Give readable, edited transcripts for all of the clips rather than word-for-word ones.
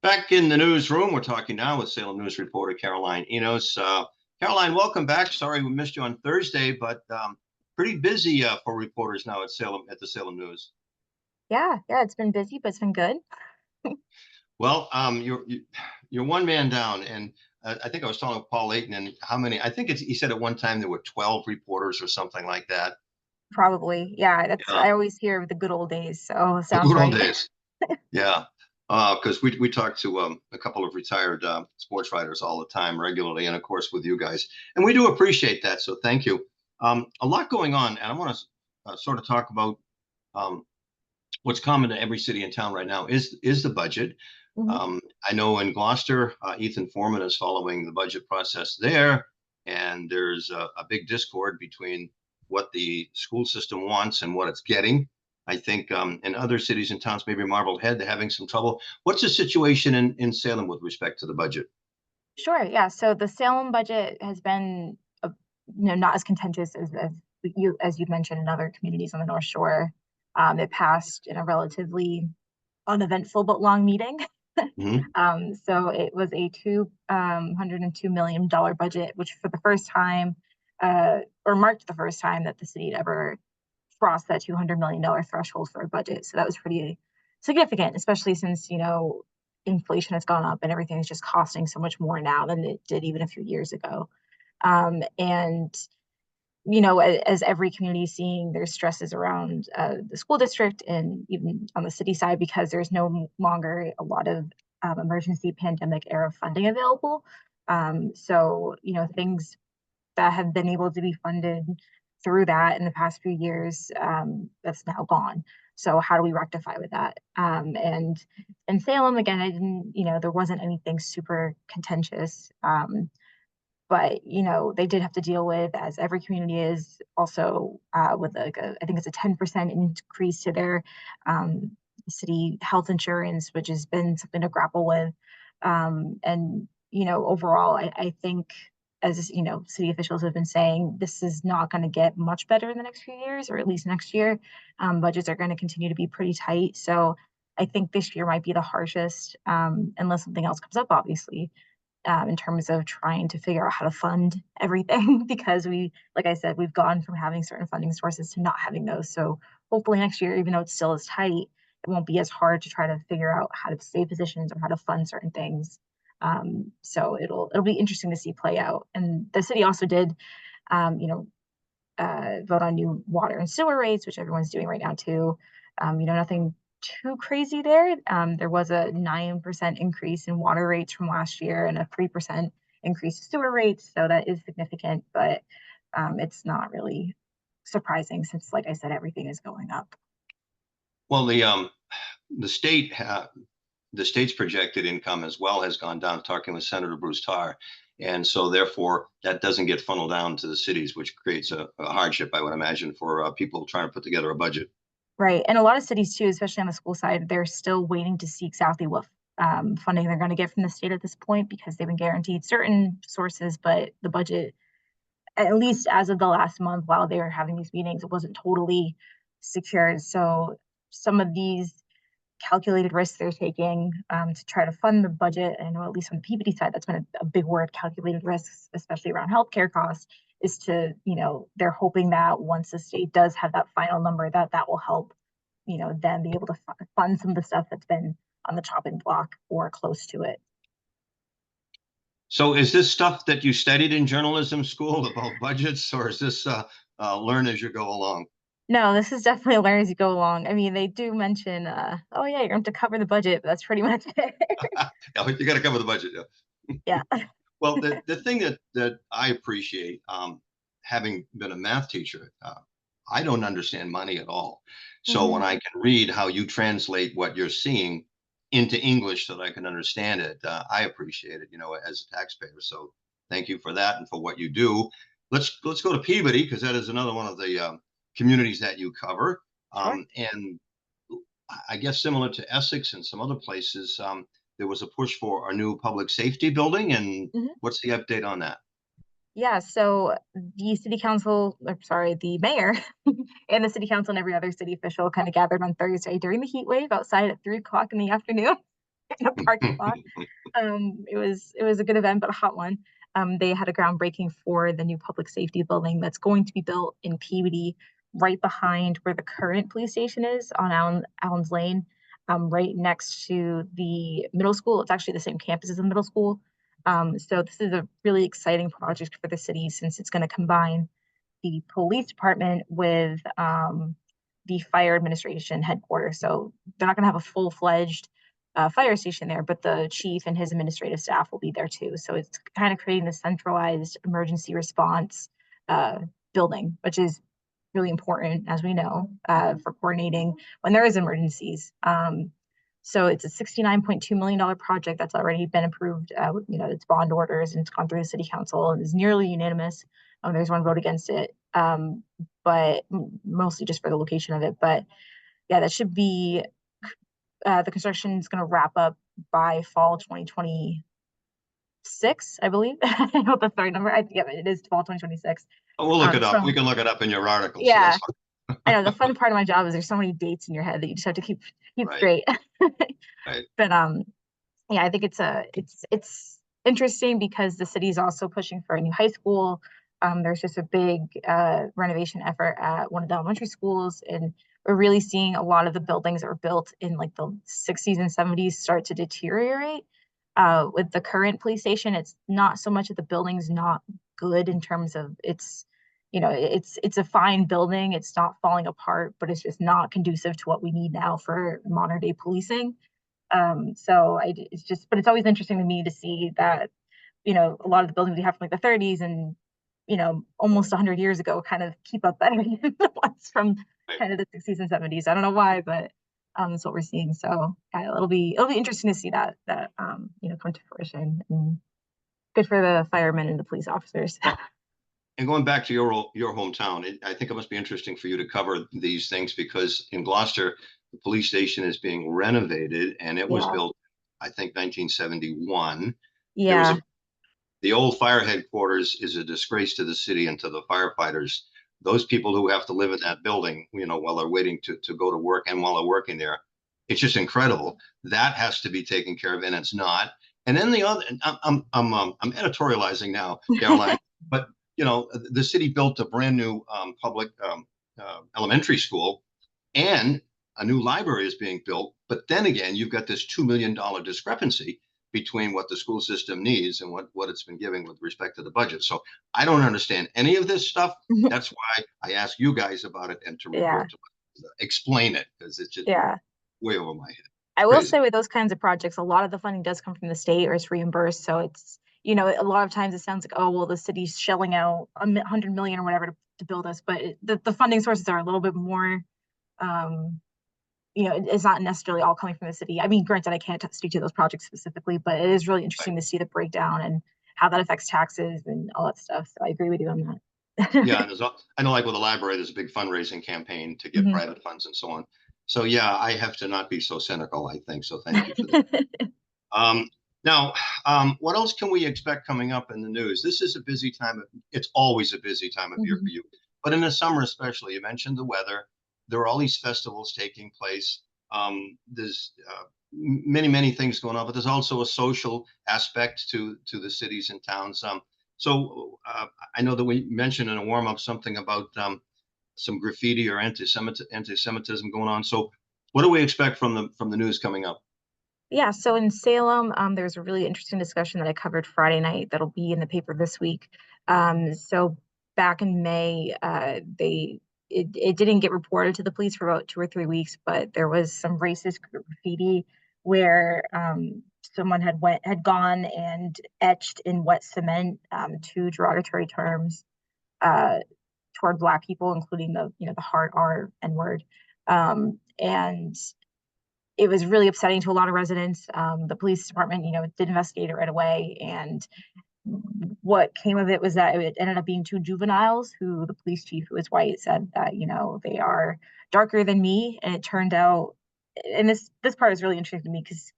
Back in the newsroom, we're talking now with Salem News reporter Caroline Enos. Caroline, welcome back. Sorry we missed you on Thursday, but pretty busy for reporters now at the Salem News. Yeah, it's been busy, but it's been good. Well, you're one man down, and I think I was talking with Paul Layton, and how many? I think he said at one time there were 12 reporters or something like that. Probably. Yeah, that's Yeah, I always hear of the good old days, so the sounds good old right. days. Yeah, because we talk to a couple of retired sports writers all the time, regularly, and of course with you guys, and we do appreciate that. So thank you. A lot going on, and I want to sort of talk about um, what's common to every city and town right now is the budget. Mhm. I know in Gloucester, Ethan Foreman is following the budget process there, and there's a big discord between what the school system wants and what it's getting. I think in other cities and towns, maybe Marblehead, they're having some trouble. What's the situation in Salem with respect to the budget? Sure. Yeah. So the Salem budget has been, not as contentious as you've mentioned in other communities on the North Shore. It passed in a relatively uneventful but long meeting. Mhm. So it was a $202 million budget, which for the first time, or marked the first time that the city had ever crossed that $200 million threshold for a budget. So that was pretty significant, especially since, inflation has gone up and everything is just costing so much more now than it did even a few years ago. And as every community is seeing, there's stresses around the school district and even on the city side because there's no longer a lot of emergency pandemic era funding available. So, things that have been able to be funded through that in the past few years, that's now gone. So how do we rectify with that? And in Salem, again, I didn't, there wasn't anything super contentious. But they did have to deal with, as every community is, also with I think it's a 10% increase to their city health insurance, which has been something to grapple with. And overall, I think, as city officials have been saying, this is not going to get much better in the next few years, or at least next year. Budgets are going to continue to be pretty tight. So I think this year might be the harshest, unless something else comes up, obviously, in terms of trying to figure out how to fund everything because like I said, we've gone from having certain funding sources to not having those. So hopefully next year, even though it's still as tight, it won't be as hard to try to figure out how to save positions or how to fund certain things. So it'll be interesting to see play out. And the city also did, um, you know, vote on new water and sewer rates, which everyone's doing right now too. Nothing too crazy there. There was a 9% increase in water rates from last year and a 3% increase in sewer rates. So that is significant, but it's not really surprising since, like I said, everything is going up. Well, the state the state's projected income as well has gone down, talking with Senator Bruce Tarr. And so therefore that doesn't get funneled down to the cities, which creates a hardship, I would imagine, for people trying to put together a budget. Right. And a lot of cities too, especially on the school side, they're still waiting to see exactly what funding they're going to get from the state at this point because they've been guaranteed certain sources, but the budget, at least as of the last month while they were having these meetings, it wasn't totally secured. So some of these calculated risks they're taking to try to fund the budget. I know at least on the Peabody side, that's been a big word, calculated risks, especially around healthcare costs, is to, they're hoping that once the state does have that final number, that will help, them be able to fund some of the stuff that's been on the chopping block or close to it. So is this stuff that you studied in journalism school about budgets, or is this learn as you go along? No, this is definitely learn as you go along. I mean, they do mention, oh yeah, you're going to have to cover the budget, but that's pretty much it. Yeah, you got to cover the budget. Yeah. Yeah. Well, the thing that I appreciate, having been a math teacher, I don't understand money at all. So when Mhm. I can read how you translate what you're seeing into English so that I can understand it, I appreciate it, as a taxpayer. So thank you for that and for what you do. Let's go to Peabody, because that is another one of the communities that you cover. Sure. And I guess similar to Essex and some other places, there was a push for a new public safety building. And Mhm. what's the update on that? Yeah, so the city council, or sorry, the mayor and the city council and every other city official kind of gathered on Thursday during the heat wave outside at 3 o'clock in the afternoon. in a parking lot. It was a good event, but a hot one. They had a groundbreaking for the new public safety building that's going to be built in Peabody, right behind where the current police station is on Allen's Lane, right next to the middle school. It's actually the same campus as the middle school. So this is a really exciting project for the city since it's going to combine the police department with the fire administration headquarters. So they're not going to have a full-fledged fire station there, but the chief and his administrative staff will be there too. So it's kind of creating the centralized emergency response building, which is really important, as we know, for coordinating when there is emergencies. So it's a $69.2 million project that's already been approved. It's bond orders and it's gone through the city council and is nearly unanimous. There's one vote against it, but mostly just for the location of it. But yeah, that should be the construction is going to wrap up by fall 2026, I believe. I hope that's the right number. Yeah, it is fall 2026. We'll look it up. We can look it up in your article. Yeah. So I know the fun part of my job is there's so many dates in your head that you just have to keep right. straight. Right. But yeah, I think it's interesting because the city is also pushing for a new high school. There's just a big renovation effort at one of the elementary schools, and we're really seeing a lot of the buildings that were built in like the 60s and 70s start to deteriorate. With the current police station, it's not so much that the building's not good in terms of it's a fine building. It's not falling apart, but it's just not conducive to what we need now for modern day policing. But it's always interesting to me to see that, a lot of the buildings we have from like the 30s and, almost 100 years ago kind of keep up better than the ones from kind of the 60s and 70s. I don't know why, but that's what we're seeing. So yeah, it'll be interesting to see that come to fruition, and good for the firemen and the police officers. And going back to your hometown, I think it must be interesting for you to cover these things because in Gloucester, the police station is being renovated and it was built, I think, 1971. Yeah. The old fire headquarters is a disgrace to the city and to the firefighters. Those people who have to live in that building, while they're waiting to go to work and while they're working there, it's just incredible. That has to be taken care of, and it's not. And then the other, I'm editorializing now, Caroline, but the city built a brand new public elementary school, and a new library is being built. But then again, you've got this $2 million discrepancy between what the school system needs and what it's been giving with respect to the budget. So I don't understand any of this stuff. That's why I ask you guys about it and to report to explain it, because it's just way over my head. I will say with those kinds of projects, a lot of the funding does come from the state or it's reimbursed. So it's, a lot of times it sounds like, oh, well, the city's shelling out $100 million or whatever to build us, but the funding sources are a little bit more, it's not necessarily all coming from the city. I mean, granted, I can't speak to those projects specifically, but it is really interesting to see the breakdown and how that affects taxes and all that stuff. So I agree with you on that. Yeah, I know, like with the library, there's a big fundraising campaign to get private funds and so on. So yeah, I have to not be so cynical, I think. So thank you for that. Now, what else can we expect coming up in the news? This is a busy time. It's always a busy time of year for you, but in the summer especially. You mentioned the weather. There are all these festivals taking place. There's many things going on, but there's also a social aspect to the cities and towns. So I know that we mentioned in a warm-up something about some graffiti or anti-Semitism going on. So what do we expect from the news coming up? Yeah, so in Salem, there's a really interesting discussion that I covered Friday night that'll be in the paper this week. So back in May, it didn't get reported to the police for about 2 or 3 weeks, but there was some racist graffiti where someone had gone and etched in wet cement 2 derogatory terms toward Black people, including the hard R N-word, and it was really upsetting to a lot of residents. The police department, did investigate it right away, and what came of it was that it ended up being 2 juveniles who the police chief, who is white, said that they are darker than me, and it turned out, and this part is really interesting to me because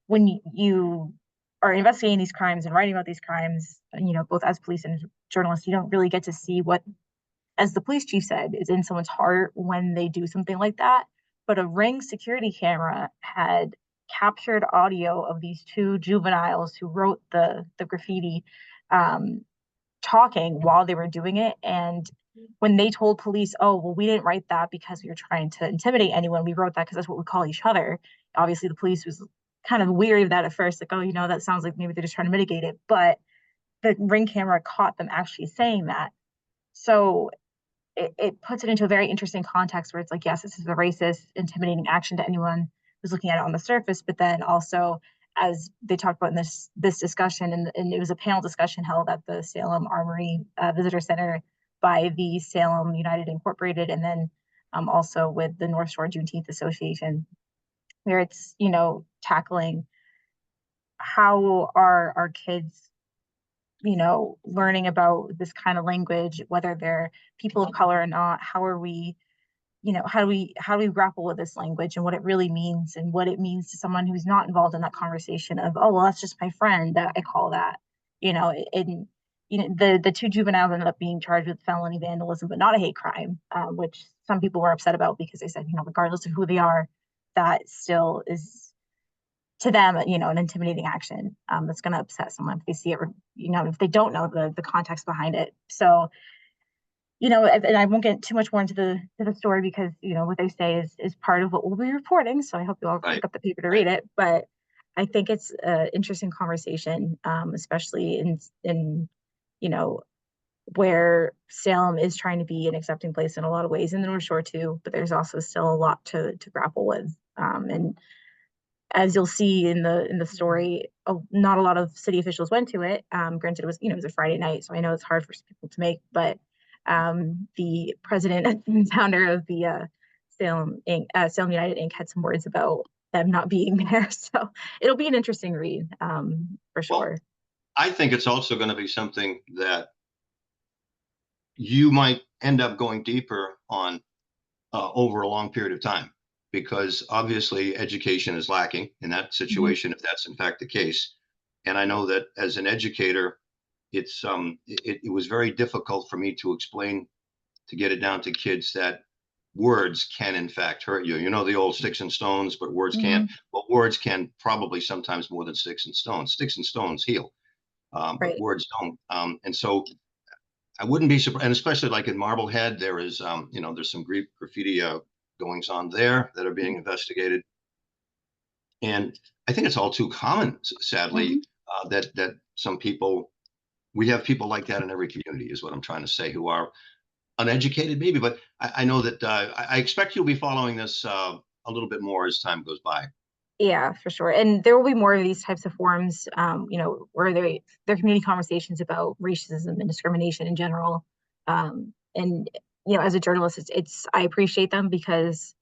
when you are investigating these crimes and writing about these crimes, both as police and journalists, you don't really get to see what, as the police chief said, is in someone's heart when they do something like that. But a Ring security camera had captured audio of these two juveniles who wrote the graffiti, um, talking while they were doing it. And when they told police, oh, well, we didn't write that because we were trying to intimidate anyone. We wrote that because that's what we call each other. Obviously, the police was kind of weary of that at first, like, oh, that sounds like maybe they're just trying to mitigate it. But the ring camera caught them actually saying that. So it puts it into a very interesting context where it's like, yes, this is a racist, intimidating action to anyone who's looking at it on the surface, but then also, as they talked about in this discussion, and it was a panel discussion held at the Salem Armory Visitor Center by the Salem United Incorporated, and then also with the North Shore Juneteenth Association, where it's tackling how are our kids learning about this kind of language, whether they're people of color or not. How are we, how do we grapple with this language and what it really means and what it means to someone who's not involved in that conversation of, oh, well, that's just my friend, that I call that, and the two juveniles ended up being charged with felony vandalism, but not a hate crime, which some people were upset about because they said, regardless of who they are, that still is to them, an intimidating action, that's going to upset someone if they see it, or, if they don't know the context behind it. So, and I won't get too much more into the story because, what they say is part of what we'll be reporting. So I hope you all Right. pick up the paper to read it. But I think it's an interesting conversation, especially in, where Salem is trying to be an accepting place in a lot of ways, in the North Shore too, but there's also still a lot to grapple with. And as you'll see in the story, not a lot of city officials went to it. Granted, it was a Friday night, so I know it's hard for people to make. But the president and founder of the Salem Inc., Salem United Inc. had some words about them not being there. So it'll be an interesting read, for sure. Well, I think it's also going to be something that you might end up going deeper on over a long period of time, because obviously education is lacking in that situation, if that's in fact the case. And I know that as an educator, it was very difficult for me to explain, to get it down to kids, that words can in fact hurt you. The old sticks and stones, but words can't. Well, words can probably sometimes more than sticks and stones. Sticks and stones heal, but Right. words don't. And so I wouldn't be surprised, and especially like in Marblehead, there is, there's some graffiti goings on there that are being investigated. And I think it's all too common, sadly, that some people, we have people like that in every community, is what I'm trying to say, who are uneducated, maybe. But I know that I expect you'll be following this a little bit more as time goes by. Yeah, for sure. And there will be more of these types of forums, where they're community conversations about racism and discrimination in general. And as a journalist, I appreciate them because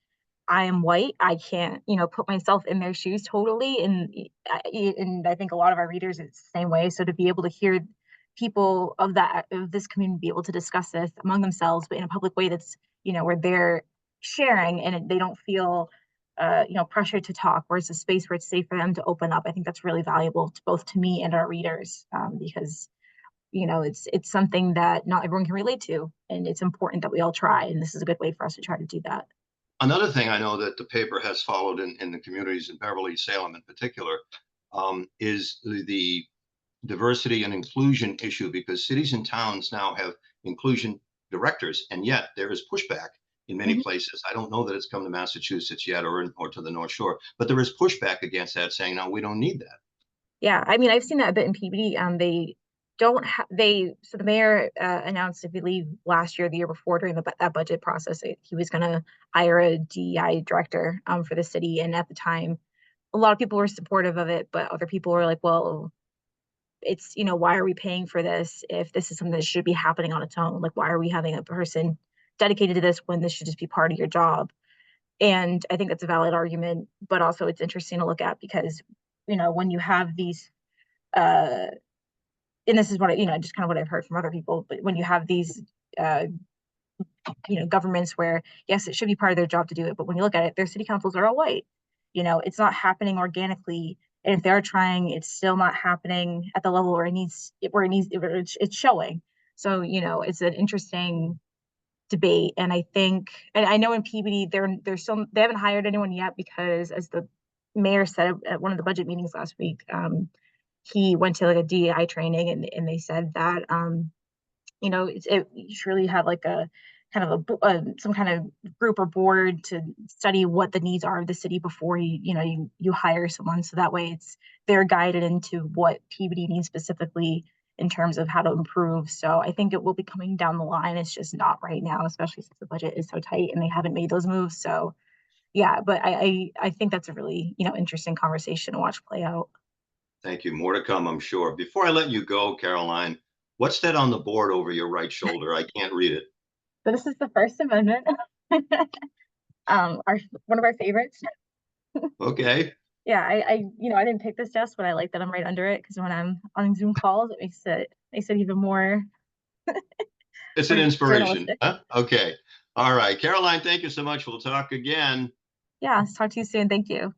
I am white. I can't, put myself in their shoes totally. And I think a lot of our readers, it's the same way. So to be able to hear people of this community be able to discuss this among themselves, but in a public way that's, where they're sharing and they don't feel pressure to talk, where it's a space where it's safe for them to open up. I think that's really valuable to both to me and our readers, because it's something that not everyone can relate to, and it's important that we all try. And this is a good way for us to try to do that. Another thing I know that the paper has followed in the communities in Beverly, Salem in particular, is the diversity and inclusion issue, because cities and towns now have inclusion directors, and yet there is pushback in many places. I don't know that it's come to Massachusetts yet, or to the North Shore, but there is pushback against that, saying, no, we don't need that. Yeah, I mean, I've seen that a bit in PBD. They don't have so the mayor announced, I believe, last year, the year before, during that budget process, he was going to hire a DEI director for the city. And at the time, a lot of people were supportive of it, but other people were like, well, it's, why are we paying for this if this is something that should be happening on its own? Like, why are we having a person dedicated to this when this should just be part of your job? And I think that's a valid argument, but also it's interesting to look at because, when you have these, and this is what just kind of what I've heard from other people, but when you have these, uh, governments where, yes, it should be part of their job to do it, but when you look at it, their city councils are all white. It's not happening organically. And if they're trying, it's still not happening at the level where it's showing. So, it's an interesting debate. And I think, and I know in PBD, they haven't hired anyone yet, because as the mayor said at one of the budget meetings last week, he went to like a DEI training, and they said that you should really have like a kind of some kind of group or board to study what the needs are of the city before you hire someone, so that way they're guided into what PBD needs specifically in terms of how to improve. So I think it will be coming down the line. It's just not right now, especially since the budget is so tight and they haven't made those moves. So yeah, but I think that's a really interesting conversation to watch play out. Thank you. More to come, I'm sure. Before I let you go, Caroline, what's that on the board over your right shoulder? I can't read it. So this is the First Amendment, our one of our favorites. Okay. Yeah, I didn't pick this desk, but I like that I'm right under it because when I'm on Zoom calls, it makes it even more It's an inspiration. journalistic. Huh? Okay. All right. Caroline, thank you so much. We'll talk again. Yeah, talk to you soon. Thank you.